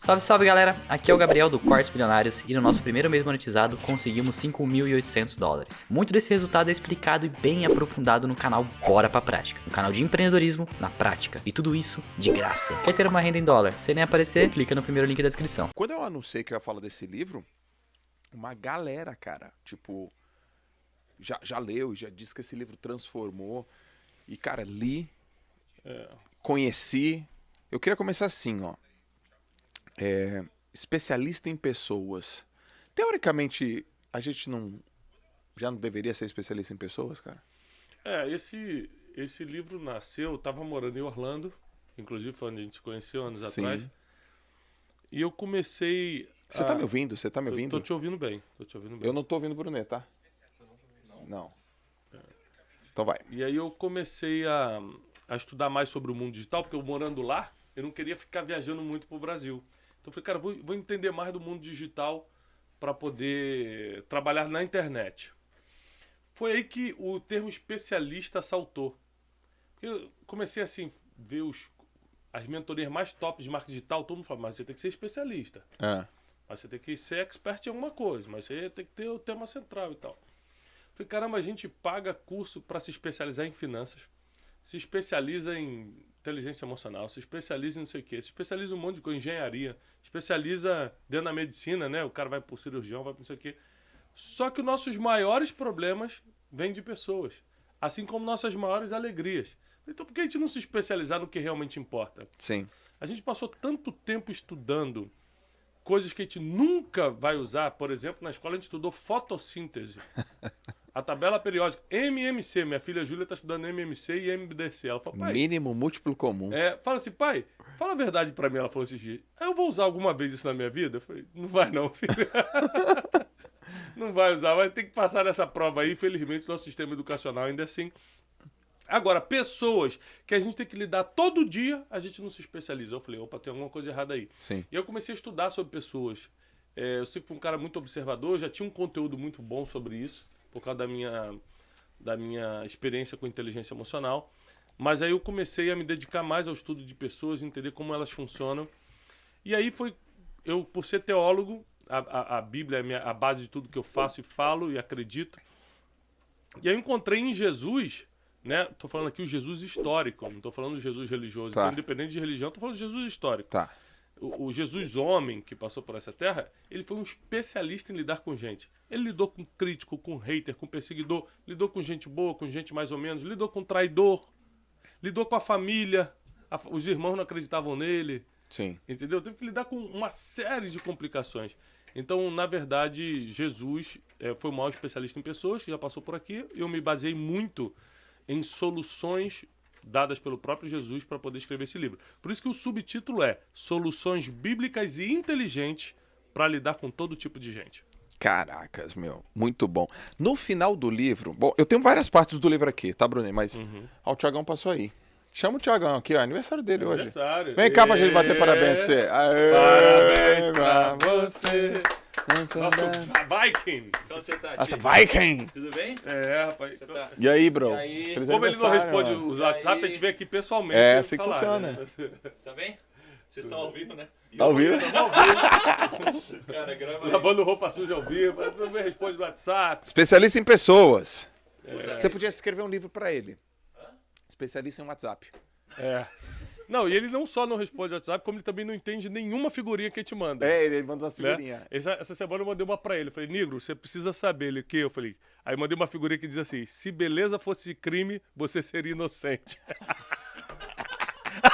Salve, salve galera, aqui é o Gabriel do Cortes Bilionários e no nosso primeiro mês monetizado conseguimos $5.800. Muito desse resultado é explicado e bem aprofundado no canal Bora Pra Prática, um canal de empreendedorismo na prática, e tudo isso de graça. Quer ter uma renda em dólar sem nem aparecer? Clica no primeiro link da descrição. Quando eu anunciei que eu ia falar desse livro, uma galera, cara, tipo, já leu e já disse que esse livro transformou. E, cara, li, conheci. Eu queria começar assim, ó. Especialista em pessoas. Teoricamente, a gente já não deveria ser especialista em pessoas, cara? Esse livro nasceu, eu tava morando em Orlando, inclusive foi onde a gente se conheceu anos Sim. atrás. E eu comecei. Você tá me ouvindo? Você tá me Eu ouvindo? tô te ouvindo bem. Eu não tô ouvindo o Brunet, tá? Não. Então vai. E aí eu comecei a estudar mais sobre o mundo digital, porque eu morando lá, eu não queria ficar viajando muito pro Brasil. Então eu falei, cara, vou entender mais do mundo digital para poder trabalhar na internet. Foi aí que o termo especialista saltou. Porque eu comecei assim, ver as mentorias mais top de marketing digital, todo mundo fala, mas você tem que ser especialista. Mas você tem que ser expert em alguma coisa, mas você tem que ter o tema central e tal. Falei, caramba, a gente paga curso para se especializar em finanças, se especializa em inteligência emocional, se especializa em não sei o quê, se especializa em um monte de coisa, engenharia, especializa dentro da medicina, né? O cara vai pro cirurgião, vai pro não sei o quê. Só que os nossos maiores problemas vêm de pessoas, assim como nossas maiores alegrias. Então por que a gente não se especializar no que realmente importa? Sim. A gente passou tanto tempo estudando coisas que a gente nunca vai usar. Por exemplo, na escola a gente estudou fotossíntese. A tabela periódica, MMC, minha filha Júlia está estudando MMC e MDC. Ela fala, pai... Mínimo múltiplo comum. Fala assim, pai, fala a verdade pra mim, ela falou esses dias. Eu vou usar alguma vez isso na minha vida? Eu falei, não vai não, filho. Não vai usar, vai ter que passar nessa prova aí. Infelizmente, nosso sistema educacional ainda é assim. Agora, pessoas que a gente tem que lidar todo dia, a gente não se especializa. Eu falei, opa, tem alguma coisa errada aí. Sim. E eu comecei a estudar sobre pessoas. Eu sempre fui um cara muito observador, já tinha um conteúdo muito bom sobre isso, por causa da minha experiência com inteligência emocional. Mas aí eu comecei a me dedicar mais ao estudo de pessoas, entender como elas funcionam. E aí eu, por ser teólogo, a Bíblia é a base de tudo que eu faço e falo e acredito. E aí eu encontrei em Jesus, né? Tô falando aqui o Jesus histórico, não tô falando do Jesus religioso. Tá. Então, independente de religião, tô falando de Jesus histórico. Tá. O Jesus homem que passou por essa terra, ele foi um especialista em lidar com gente. Ele lidou com crítico, com hater, com perseguidor, lidou com gente boa, com gente mais ou menos, lidou com traidor, lidou com a família, os irmãos não acreditavam nele, Sim. entendeu? Teve que lidar com uma série de complicações. Então, na verdade, Jesus foi o maior especialista em pessoas, que já passou por aqui. Eu me baseei muito em soluções dadas pelo próprio Jesus para poder escrever esse livro. Por isso que o subtítulo é Soluções Bíblicas e Inteligentes para lidar com todo tipo de gente. Caracas, meu. Muito bom. No final do livro... Bom, eu tenho várias partes do livro aqui, tá, Brunet? Mas... Ó, o Thiagão passou aí. Chama o Thiagão aqui, ó. Aniversário dele hoje. Aniversário. Vem cá pra gente bater parabéns pra você. Aê, Parabéns pra você. Nossa, Viking. Então você tá, Nossa, Tio? Viking! Tudo bem? Rapaz. Você tá... E aí, bro? E aí? Feliz Como ele não aniversário, responde mano. os E WhatsApp, aí? a gente vem aqui pessoalmente. É, assim que falar, funciona. né? Você tá bem? Vocês estão ao vivo, né? Tá ouvindo? Cara, grava aí. Lavando roupa suja ao vivo, mas também responde no WhatsApp. Especialista em pessoas. Você podia escrever um livro pra ele. Especialista em WhatsApp. Não, e ele não só não responde no WhatsApp, como ele também não entende nenhuma figurinha que a gente manda. Ele mandou uma Né? figurinha. Essa semana eu mandei uma pra ele. Eu falei, Negro, você precisa saber. Ele, o quê? Eu falei, aí eu mandei uma figurinha que diz assim, se beleza fosse crime, você seria inocente.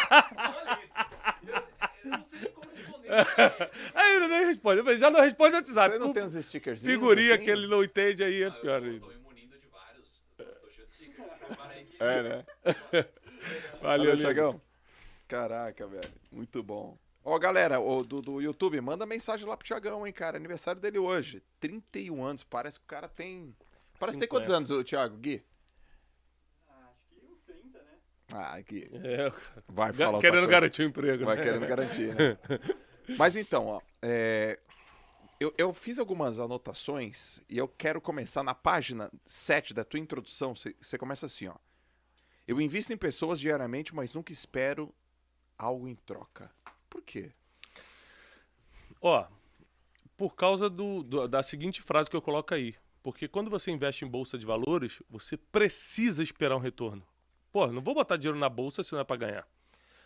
Olha isso. Eu não sei nem como responder. Aí ele nem responde. Eu falei, já não responde no WhatsApp. Você não tem uns stickerzinhos? Figurinha assim? que ele não entende, aí é Eu pior tô ainda. imunindo de vários. Tô cheio de stickers. Se prepara aí que... Né? Valeu, Valeu, Negro. Thiagão. Caraca, velho. Muito bom. Ó, galera, do YouTube, manda mensagem lá pro Thiagão, hein, cara. Aniversário dele hoje. 31 anos. Parece que o cara tem... Parece que tem quantos 50. anos, o Thiago? Gui? Acho que uns 30, né? Ah, Gui. Cara. Vai falar outra Querendo coisa. garantir o emprego. Vai né? querendo garantir, né? Mas então, ó. Eu fiz algumas anotações e eu quero começar na página 7 da tua introdução. Você começa assim, ó. Eu invisto em pessoas diariamente, mas nunca espero algo em troca. Por quê? Ó, por causa da seguinte frase que eu coloco aí. Porque quando você investe em bolsa de valores, você precisa esperar um retorno. Pô, não vou botar dinheiro na bolsa se não é para ganhar.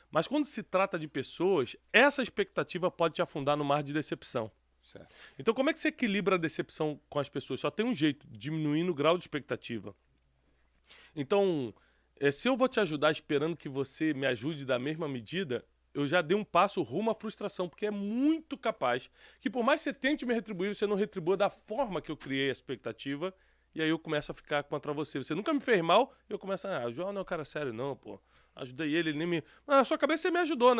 Mas quando se trata de pessoas, essa expectativa pode te afundar no mar de decepção. Certo. Então, como é que você equilibra a decepção com as pessoas? Só tem um jeito, diminuindo o grau de expectativa. Então, se eu vou te ajudar esperando que você me ajude da mesma medida, eu já dei um passo rumo à frustração, porque é muito capaz que por mais que você tente me retribuir, você não retribua da forma que eu criei a expectativa, e aí eu começo a ficar contra você. Você nunca me fez mal, eu começo o João não é um cara sério não, pô. Ajudei ele nem me... Mas na sua cabeça você me ajudou.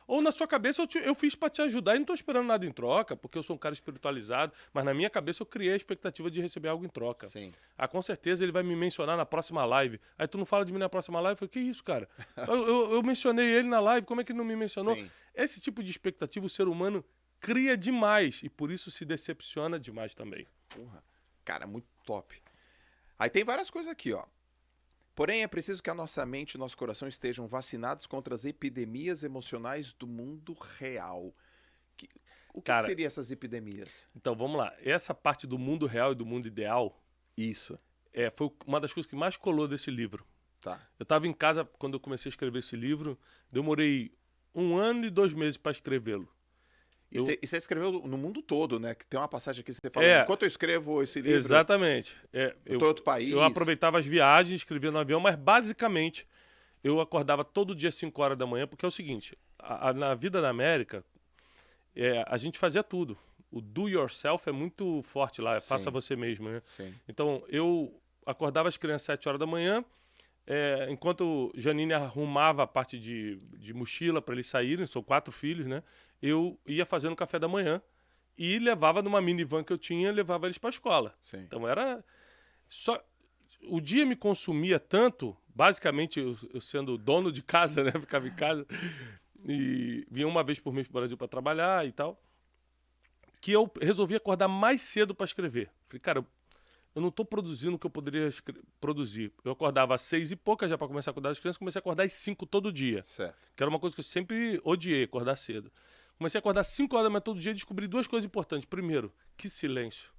Ou na sua cabeça eu fiz pra te ajudar e não tô esperando nada em troca, porque eu sou um cara espiritualizado, mas na minha cabeça eu criei a expectativa de receber algo em troca. Sim. Com certeza ele vai me mencionar na próxima live. Aí tu não fala de mim na próxima live? Eu falei, que isso, cara? Eu mencionei ele na live, como é que ele não me mencionou? Sim. Esse tipo de expectativa o ser humano cria demais e por isso se decepciona demais também. Porra. Cara, muito top. Aí tem várias coisas aqui, ó. Porém, é preciso que a nossa mente e nosso coração estejam vacinados contra as epidemias emocionais do mundo real. O que Cara, seriam essas epidemias? Então, vamos lá. Essa parte do mundo real e do mundo ideal Isso. foi uma das coisas que mais colou desse livro. Tá. Eu estava em casa quando eu comecei a escrever esse livro, demorei 1 ano e 2 meses para escrevê-lo. E você escreveu no mundo todo, né? Que tem uma passagem aqui que você fala, enquanto eu escrevo esse livro, Exatamente. eu tô em outro país. Eu aproveitava as viagens, escrevia no avião, mas basicamente eu acordava todo dia às 5 horas da manhã, porque é o seguinte, na vida da América, a gente fazia tudo. O do yourself é muito forte lá, faça você mesmo, né? Sim. Então, eu acordava as crianças às 7 horas da manhã, enquanto Janine arrumava a parte de mochila para eles saírem, são 4 filhos, né? Eu ia fazendo café da manhã e levava numa minivan que eu tinha, levava eles para a escola. Sim. Então era só o dia me consumia tanto, basicamente eu sendo dono de casa, né, ficava em casa e vinha uma vez por mês para o Brasil para trabalhar e tal, que eu resolvi acordar mais cedo para escrever. Falei, cara, eu não estou produzindo o que eu poderia produzir. Eu acordava às 6 e pouca já para começar a cuidar das crianças, comecei a acordar às 5 todo dia. Certo. Que era uma coisa que eu sempre odiei, acordar cedo. Comecei a acordar 5 horas da manhã todo dia e descobri 2 coisas importantes. Primeiro, que silêncio.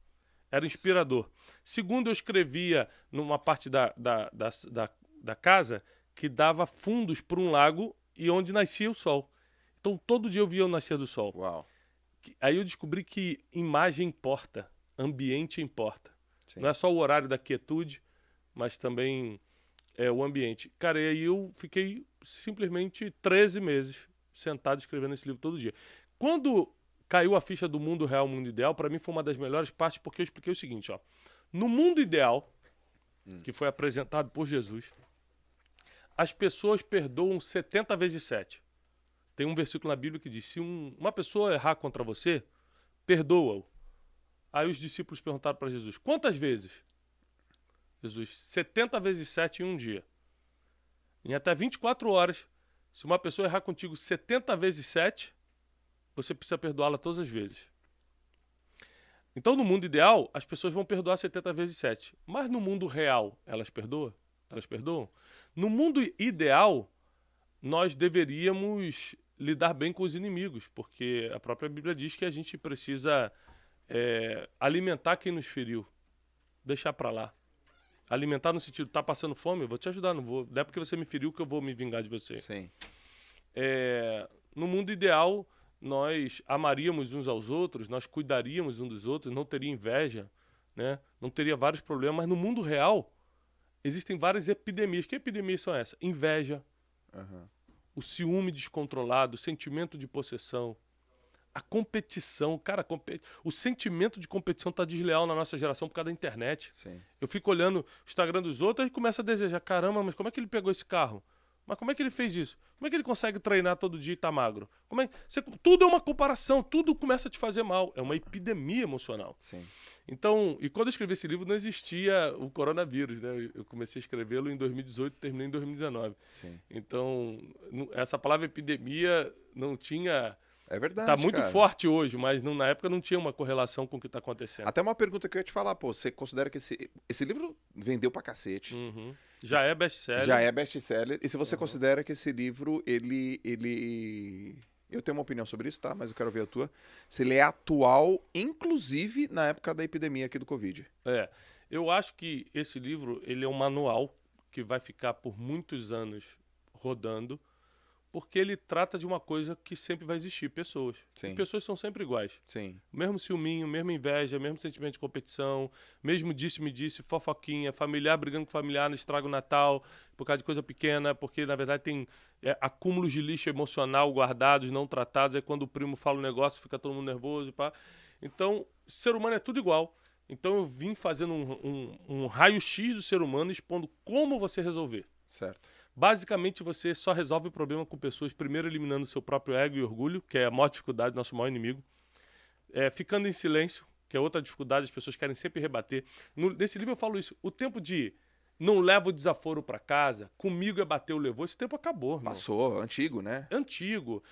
Era inspirador. Segundo, eu escrevia numa parte da casa que dava fundos para um lago e onde nascia o sol. Então, todo dia eu via o nascer do sol. Uau. Aí eu descobri que imagem importa, ambiente importa. Sim. Não é só o horário da quietude, mas também o ambiente. Cara, e aí eu fiquei simplesmente 13 meses sentado escrevendo esse livro todo dia. Quando caiu a ficha do mundo real, mundo ideal, para mim foi uma das melhores partes, porque eu expliquei o seguinte, ó. No mundo ideal, que foi apresentado por Jesus, as pessoas perdoam 70 vezes 7. Tem um versículo na Bíblia que diz, se uma pessoa errar contra você, perdoa-o. Aí os discípulos perguntaram para Jesus, quantas vezes? Jesus, 70 vezes 7 em um dia. Em até 24 horas, se uma pessoa errar contigo 70 vezes 7, você precisa perdoá-la todas as vezes. Então, no mundo ideal, as pessoas vão perdoar 70 vezes 7. Mas no mundo real, elas perdoam? Elas perdoam? No mundo ideal, nós deveríamos lidar bem com os inimigos, porque a própria Bíblia diz que a gente precisa alimentar quem nos feriu. Deixar para lá. Alimentar no sentido, tá passando fome, eu vou te ajudar, não é porque você me feriu que eu vou me vingar de você. Sim. No mundo ideal, nós amaríamos uns aos outros, nós cuidaríamos uns dos outros, não teria inveja, né? Não teria vários problemas, mas no mundo real existem várias epidemias. Que epidemias são essas? Inveja, o ciúme descontrolado, o sentimento de possessão, a competição. Cara, o sentimento de competição tá desleal na nossa geração por causa da internet. Sim. Eu fico olhando o Instagram dos outros e começo a desejar, caramba, mas como é que ele pegou esse carro? Mas como é que ele fez isso? Como é que ele consegue treinar todo dia e tá magro? Tudo é uma comparação, tudo começa a te fazer mal. É uma epidemia emocional. Sim. Então, e quando eu escrevi esse livro não existia o coronavírus, né? Eu comecei a escrevê-lo em 2018 e terminei em 2019. Sim. Então, essa palavra epidemia não tinha... É verdade, Tá muito cara. forte hoje, mas na época não tinha uma correlação com o que tá acontecendo. Até uma pergunta que eu ia te falar, pô, você considera que esse livro vendeu pra cacete? Uhum. Já é best-seller. Já é best-seller. E se você considera que esse livro, ele Eu tenho uma opinião sobre isso, tá? Mas eu quero ver a tua. Se ele é atual, inclusive na época da epidemia aqui do Covid. Eu acho que esse livro, ele é um manual que vai ficar por muitos anos rodando, porque ele trata de uma coisa que sempre vai existir, pessoas. Sim. E pessoas são sempre iguais. Sim. Mesmo ciúminho, mesmo inveja, mesmo sentimento de competição, mesmo disse-me-disse, fofoquinha, familiar brigando com familiar no estrago Natal, por causa de coisa pequena, porque na verdade tem acúmulos de lixo emocional guardados, não tratados, aí quando o primo fala um negócio fica todo mundo nervoso. Pá. Então, o ser humano é tudo igual. Então eu vim fazendo um raio-x do ser humano expondo como você resolver. Certo. Basicamente, você só resolve o problema com pessoas, primeiro eliminando o seu próprio ego e orgulho, que é a maior dificuldade, nosso maior inimigo. Ficando em silêncio, que é outra dificuldade, as pessoas querem sempre rebater. Nesse livro eu falo isso. O tempo de não leva o desaforo para casa, comigo é bater ou levou, esse tempo acabou. Irmão. Passou, antigo, né? É antigo.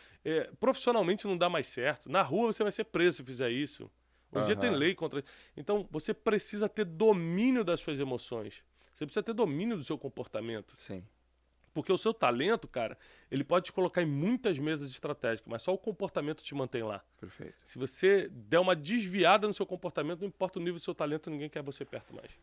Profissionalmente não dá mais certo. Na rua você vai ser preso se fizer isso. Hoje em dia tem lei contra... Então, você precisa ter domínio das suas emoções. Você precisa ter domínio do seu comportamento. Sim. Porque o seu talento, cara, ele pode te colocar em muitas mesas estratégicas, mas só o comportamento te mantém lá. Perfeito. Se você der uma desviada no seu comportamento, não importa o nível do seu talento, ninguém quer você perto mais.